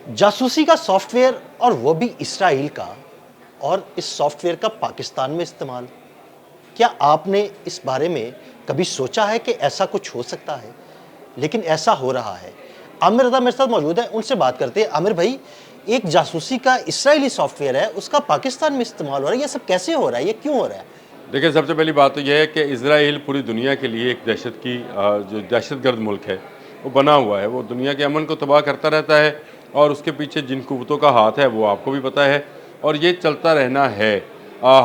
جاسوسی کا soft where اور وہ بھی اسرائیل کا، اور اس سافٹ ویئر کا پاکستان میں استعمال، کیا آپ نے اس بارے میں کبھی سوچا ہے کہ ایسا کچھ ہو سکتا ہے؟ لیکن ایسا ہو رہا ہے۔ عامر رضا میرے ساتھ موجود ہیں، ان سے بات کرتے ہیں۔ عامر بھائی، ایک جاسوسی کا اسرائیلی سافٹ ویئر ہے، اس کا پاکستان میں استعمال ہو رہا ہے، یہ سب کیسے ہو رہا ہے، یہ کیوں ہو رہا ہے؟ دیکھیں، سب سے پہلی بات تو یہ ہے کہ اسرائیل پوری دنیا کے لیے ایک جو دہشت گرد ملک ہے وہ بنا ہوا ہے۔ وہ دنیا کے امن کو تباہ کرتا رہتا ہے، اور اس کے پیچھے جن قوتوں کا ہاتھ ہے وہ آپ کو بھی پتہ ہے، اور یہ چلتا رہنا ہے۔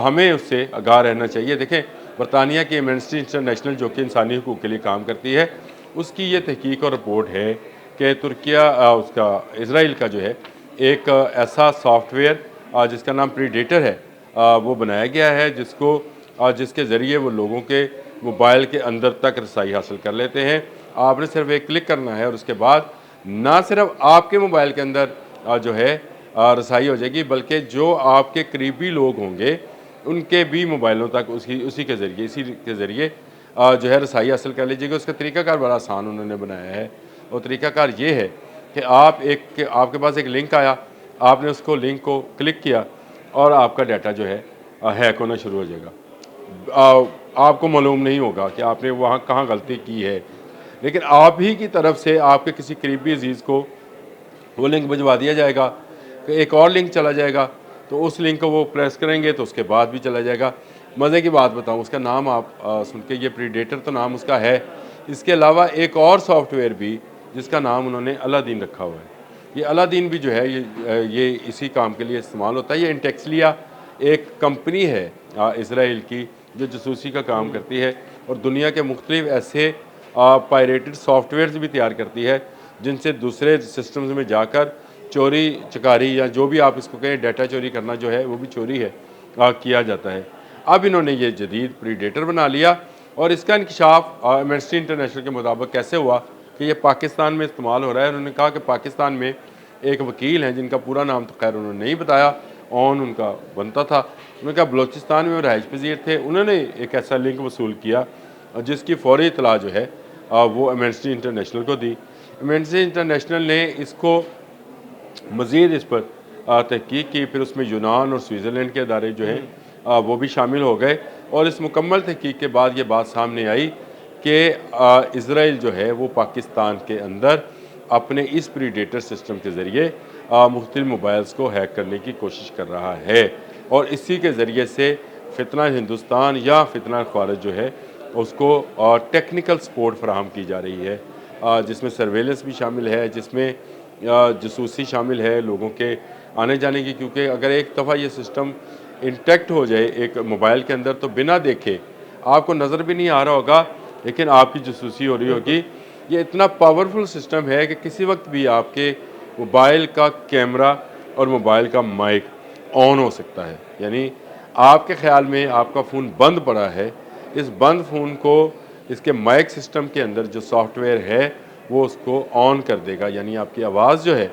ہمیں اس سے آگاہ رہنا چاہیے۔ دیکھیں، برطانیہ کی ایمنسٹی انٹرنیشنل جو کہ انسانی حقوق کے لیے کام کرتی ہے، اس کی یہ تحقیق اور رپورٹ ہے کہ ترکیہ اسرائیل کا جو ہے ایک ایسا سافٹ ویئر جس کا نام پریڈیٹر ہے، وہ بنایا گیا ہے، جس کے ذریعے وہ لوگوں کے موبائل کے اندر تک رسائی حاصل کر لیتے ہیں۔ آپ نے صرف ایک کلک کرنا ہے، اور اس کے بعد نہ صرف آپ کے موبائل کے اندر جو ہے رسائی ہو جائے گی، بلکہ جو آپ کے قریبی لوگ ہوں گے ان کے بھی موبائلوں تک اسی کے ذریعے جو ہے رسائی حاصل کر لیجیے گا۔ اس کا طریقہ کار بڑا آسان انہوں نے بنایا ہے، اور طریقہ کار یہ ہے کہ آپ کے پاس ایک لنک آیا، آپ نے اس لنک کو کلک کیا، اور آپ کا ڈیٹا جو ہے ہیک ہونا شروع ہو جائے گا۔ آپ کو معلوم نہیں ہوگا کہ آپ نے وہاں کہاں غلطی کی ہے، لیکن آپ ہی کی طرف سے آپ کے کسی قریبی عزیز کو وہ لنک بھجوا دیا جائے گا کہ ایک اور لنک چلا جائے گا، تو اس لنک کو وہ پریس کریں گے تو اس کے بعد بھی چلا جائے گا۔ مزے کی بات بتاؤں، اس کا نام آپ سن کے، یہ پریڈیٹر تو نام اس کا ہے، اس کے علاوہ ایک اور سافٹ ویئر بھی جس کا نام انہوں نے الادین رکھا ہوا ہے۔ یہ الادین بھی جو ہے یہ اسی کام کے لیے استعمال ہوتا ہے۔ یہ انٹیکسلیا ایک کمپنی ہے اسرائیل کی جو جاسوسی کا کام کرتی ہے، اور دنیا کے مختلف ایسے پائریٹڈ سافٹ ویئرز بھی تیار کرتی ہے جن سے دوسرے سسٹمز میں جا کر چوری چکاری یا جو بھی آپ اس کو کہیں ڈیٹا چوری کرنا جو ہے وہ بھی چوری ہے کیا جاتا ہے۔ اب انہوں نے یہ جدید پریڈیٹر بنا لیا، اور اس کا انکشاف ایمنسٹی انٹرنیشنل کے مطابق کیسے ہوا کہ یہ پاکستان میں استعمال ہو رہا ہے۔ انہوں نے کہا کہ پاکستان میں ایک وکیل ہیں جن کا پورا نام تو خیر انہوں نے نہیں بتایا، ان کا بنتا تھا، انہوں نے کہا بلوچستان میں وہ رہائش پذیر تھے، انہوں نے ایک ایسا لنک وصول کیا جس کی فوری اطلاع جو ہے وہ ایمنسٹی انٹرنیشنل کو دی۔ ایمنسٹی انٹرنیشنل نے اس کو مزید اس پر تحقیق کی، پھر اس میں یونان اور سوئٹزرلینڈ کے ادارے جو ہیں وہ بھی شامل ہو گئے، اور اس مکمل تحقیق کے بعد یہ بات سامنے آئی کہ اسرائیل جو ہے وہ پاکستان کے اندر اپنے اس پریڈیٹر سسٹم کے ذریعے مختلف موبائلز کو ہیک کرنے کی کوشش کر رہا ہے، اور اسی کے ذریعے سے فتنہ ہندوستان یا فتنہ خارج جو ہے اس کو ٹیکنیکل سپورٹ فراہم کی جا رہی ہے، جس میں سرویلنس بھی شامل ہے، جس میں جاسوسی شامل ہے لوگوں کے آنے جانے کی، کیونکہ اگر ایک دفعہ یہ سسٹم انٹیکٹ ہو جائے ایک موبائل کے اندر تو بنا دیکھے آپ کو نظر بھی نہیں آ رہا ہوگا لیکن آپ کی جاسوسی ہو رہی ہوگی۔ یہ اتنا پاورفل سسٹم ہے کہ کسی وقت بھی آپ کے موبائل کا کیمرہ اور موبائل کا مائک آن ہو سکتا ہے، یعنی آپ کے خیال میں آپ کا فون بند پڑا ہے، اس بند فون کو اس کے مائک سسٹم کے اندر جو سافٹ ویئر ہے وہ اس کو آن کر دے گا، یعنی آپ کی آواز جو ہے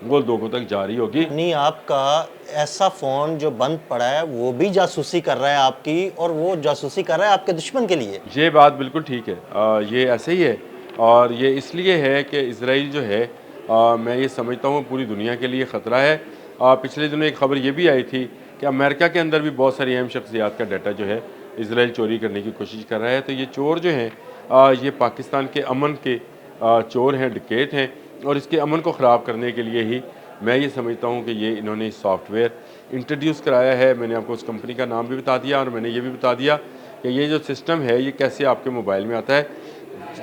وہ لوگوں تک جاری ہوگی۔ یعنی آپ کا ایسا فون جو بند پڑا ہے وہ بھی جاسوسی کر رہا ہے آپ کی، اور وہ جاسوسی کر رہا ہے آپ کے دشمن کے لیے۔ یہ بات بالکل ٹھیک ہے، یہ ایسے ہی ہے، اور یہ اس لیے ہے کہ اسرائیل جو ہے میں یہ سمجھتا ہوں پوری دنیا کے لیے خطرہ ہے۔ پچھلے دنوں ایک خبر یہ بھی آئی تھی کہ امریکہ کے اندر بھی بہت ساری اہم شخصیات کا ڈیٹا جو ہے اسرائیل چوری کرنے کی کوشش کر رہا ہے۔ تو یہ چور جو ہیں یہ پاکستان کے امن کے چور ہیں، ڈکیت ہیں، اور اس کے امن کو خراب کرنے کے لیے ہی میں یہ سمجھتا ہوں کہ یہ انہوں نے سافٹ ویئر انٹروڈیوس کرایا ہے۔ میں نے آپ کو اس کمپنی کا نام بھی بتا دیا، اور میں نے یہ بھی بتا دیا کہ یہ جو سسٹم ہے یہ کیسے آپ کے موبائل میں آتا ہے۔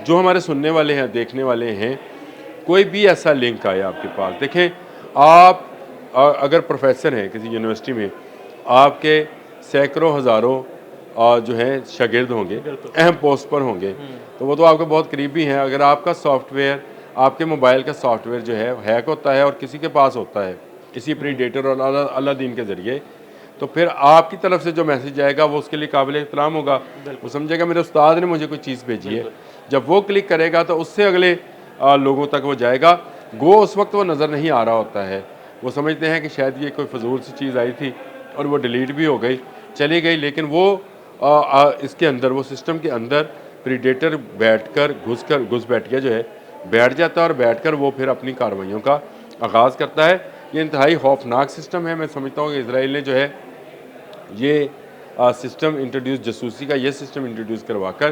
جو ہمارے سننے والے ہیں، دیکھنے والے ہیں، کوئی بھی ایسا لنک آئے آپ کے پاس، دیکھیں آپ اگر پروفیسر ہیں کسی یونیورسٹی میں، آپ کے سینکڑوں ہزاروں جو ہیں شاگرد ہوں گے، اہم پوسٹ پر ہوں گے، تو وہ تو آپ کے بہت قریبی ہیں۔ اگر آپ کا سافٹ ویئر، آپ کے موبائل کا سافٹ ویئر جو ہے ہیک ہوتا ہے اور کسی کے پاس ہوتا ہے اسی پریڈیٹر اور الادین کے ذریعے، تو پھر آپ کی طرف سے جو میسج آئے گا وہ اس کے لیے قابل احترام ہوگا۔ وہ سمجھے گا میرے استاد نے مجھے کوئی چیز بھیجی ہے، جب وہ کلک کرے گا تو اس سے اگلے لوگوں تک وہ جائے گا۔ گو اس وقت وہ نظر نہیں آ رہا ہوتا ہے، وہ سمجھتے ہیں کہ شاید یہ کوئی فضول سی چیز آئی تھی اور وہ ڈیلیٹ بھی ہو گئی، چلی گئی، لیکن وہ اس کے اندر، وہ سسٹم کے اندر پریڈیٹر بیٹھ کر گھس بیٹھ گیا جو ہے بیٹھ جاتا ہے، اور بیٹھ کر وہ پھر اپنی کارروائیوں کا آغاز کرتا ہے۔ یہ انتہائی خوفناک سسٹم ہے۔ میں سمجھتا ہوں کہ اسرائیل نے جو ہے یہ سسٹم انٹروڈیوس، جاسوسی کا یہ سسٹم انٹروڈیوس کروا کر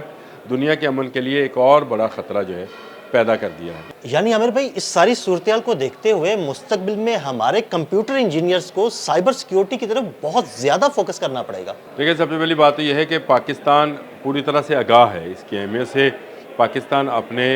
دنیا کے امن کے لیے ایک اور بڑا خطرہ جو ہے پیدا کر دیا ہے۔ یعنی عامر بھائی، اس ساری صورتحال کو دیکھتے ہوئے مستقبل میں ہمارے کمپیوٹر انجینئرز کو سائبر سیکیورٹی کی طرف بہت زیادہ فوکس کرنا پڑے گا۔ دیکھیں، سب سے پہلی بات تو یہ ہے کہ پاکستان پوری طرح سے آگاہ ہے اس کی اہمیت سے۔ پاکستان اپنے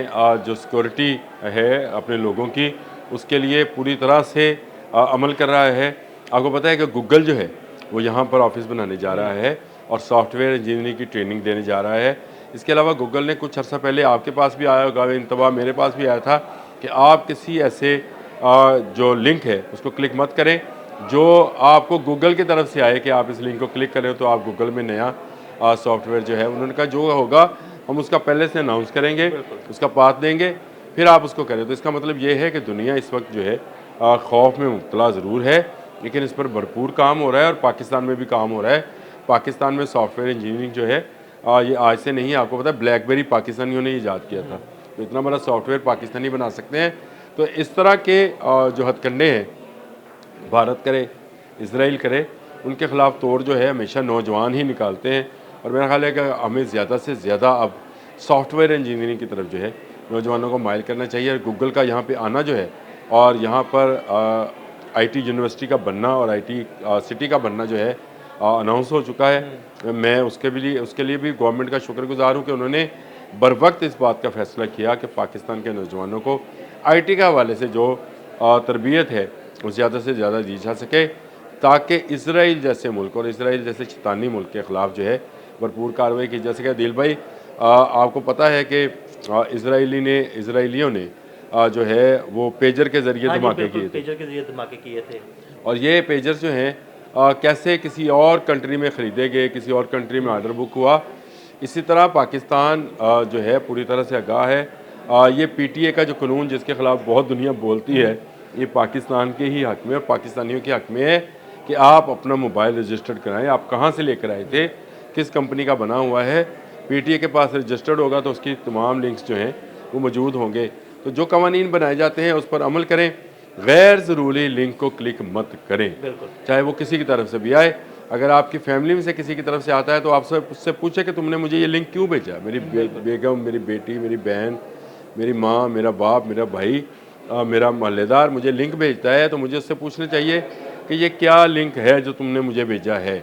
جو سیکورٹی ہے اپنے لوگوں کی، اس کے لیے پوری طرح سے عمل کر رہا ہے۔ آپ کو پتہ ہے کہ گوگل جو ہے وہ یہاں پر آفس بنانے جا رہا ہے اور سافٹ ویئر انجینئرنگ کی ٹریننگ دینے جا رہا ہے۔ اس کے علاوہ گوگل نے کچھ عرصہ پہلے آپ کے پاس بھی آیا ہوگا، انتباہ میرے پاس بھی آیا تھا کہ آپ کسی ایسے جو لنک ہے اس کو کلک مت کریں جو آپ کو گوگل کی طرف سے آئے کہ آپ اس لنک کو کلک کریں تو آپ گوگل میں نیا سافٹ ویئر جو ہے، انہوں نے کہا جو ہوگا ہم اس کا پہلے سے اناؤنس کریں گے، اس کا پاتھ دیں گے، پھر آپ اس کو کریں۔ تو اس کا مطلب یہ ہے کہ دنیا اس وقت جو ہے خوف میں مبتلا ضرور ہے، لیکن اس پر بھرپور کام ہو رہا ہے اور پاکستان میں بھی کام ہو رہا ہے۔ پاکستان میں سافٹ ویئر انجینئرنگ جو ہے یہ آج سے نہیں، آپ کو پتہ ہے بلیک بیری پاکستانیوں نے ایجاد کیا تھا، تو اتنا بڑا سافٹ ویئر پاکستانی بنا سکتے ہیں۔ تو اس طرح کے جو ہتھ کنڈے ہیں، بھارت کرے، اسرائیل کرے، ان کے خلاف توڑ جو ہے ہمیشہ نوجوان ہی نکالتے ہیں، اور میرا خیال ہے کہ ہمیں زیادہ سے زیادہ اب سافٹ ویئر انجینئرنگ کی طرف جو ہے نوجوانوں کو مائل کرنا چاہیے۔ اور گوگل کا یہاں پہ آنا جو ہے اور یہاں پر آئی ٹی یونیورسٹی کا بننا اور آئی ٹی سٹی کا بننا جو ہے اناؤنس ہو چکا ہے۔ میں اس کے لیے بھی گورنمنٹ کا شکر گزار ہوں کہ انہوں نے بر وقت اس بات کا فیصلہ کیا کہ پاکستان کے نوجوانوں کو آئی ٹی کے حوالے سے جو تربیت ہے وہ زیادہ سے زیادہ دی جا سکے، تاکہ اسرائیل جیسے ملک اور اسرائیل جیسے شیطانی ملک کے خلاف جو ہے بھرپور کارروائی کی جا سکے۔ عادل بھائی، آپ کو پتہ ہے کہ اسرائیلیوں نے جو ہے وہ پیجر کے ذریعے دھماکے کیے تھے، پیجر کے ذریعے دھماکے کیے تھے، اور یہ پیجر جو ہیں کیسے کسی اور کنٹری میں خریدے گئے، کسی اور کنٹری میں آرڈر بک ہوا۔ اسی طرح پاکستان جو ہے پوری طرح سے آگاہ ہے۔ یہ پی ٹی اے کا جو قانون جس کے خلاف بہت دنیا بولتی ہے، یہ پاکستان کے ہی حق میں اور پاکستانیوں کے حق میں ہے کہ آپ اپنا موبائل رجسٹرڈ کرائیں۔ آپ کہاں سے لے کر آئے تھے، کس کمپنی کا بنا ہوا ہے، پی ٹی اے کے پاس رجسٹرڈ ہوگا تو اس کی تمام لنکس جو ہیں وہ موجود ہوں گے۔ تو جو قوانین بنائے جاتے ہیں اس پر عمل کریں، غیر ضروری لنک کو کلک مت کریں، چاہے وہ کسی کی طرف سے بھی آئے۔ اگر آپ کی فیملی میں سے کسی کی طرف سے آتا ہے تو آپ اس سے پوچھیں کہ تم نے مجھے یہ لنک کیوں بھیجا۔ میری بیگم، میری بیٹی، میری بہن، میری ماں، میرا باپ، میرا بھائی، میرا محلے دار مجھے لنک بھیجتا ہے تو مجھے اس سے پوچھنا چاہیے کہ یہ کیا لنک ہے جو تم نے مجھے بھیجا ہے۔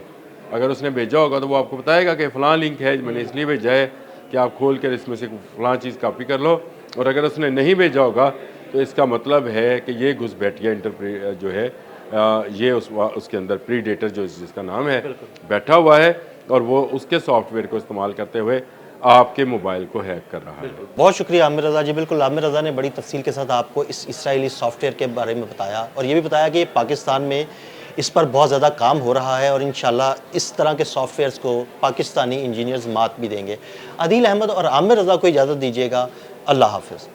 اگر اس نے بھیجا ہوگا تو وہ آپ کو بتائے گا کہ فلاں لنک ہے، میں نے اس لیے بھیجا ہے کہ آپ کھول کر اس میں سے فلاں چیز کاپی کر لو، اور اگر اس نے نہیں بھیجا ہوگا تو اس کا مطلب ہے کہ یہ گھسپیٹیا جو ہے یہ اس کے اندر پری ڈیٹر جس کا نام ہے بیٹھا ہوا ہے، اور وہ اس کے سافٹ ویئر کو استعمال کرتے ہوئے آپ کے موبائل کو ہیک کر رہا ہے۔ بہت شکریہ عامر رضا جی۔ بالکل، عامر رضا نے بڑی تفصیل کے ساتھ آپ کو اس اسرائیلی سافٹ ویئر کے بارے میں بتایا، اور یہ بھی بتایا کہ پاکستان میں اس پر بہت زیادہ کام ہو رہا ہے، اور انشاءاللہ اس طرح کے سافٹ ویئرز کو پاکستانی انجینئرز مات بھی دیں گے۔ عادل احمد اور عامر رضا کو اجازت دیجیے گا۔ اللہ حافظ۔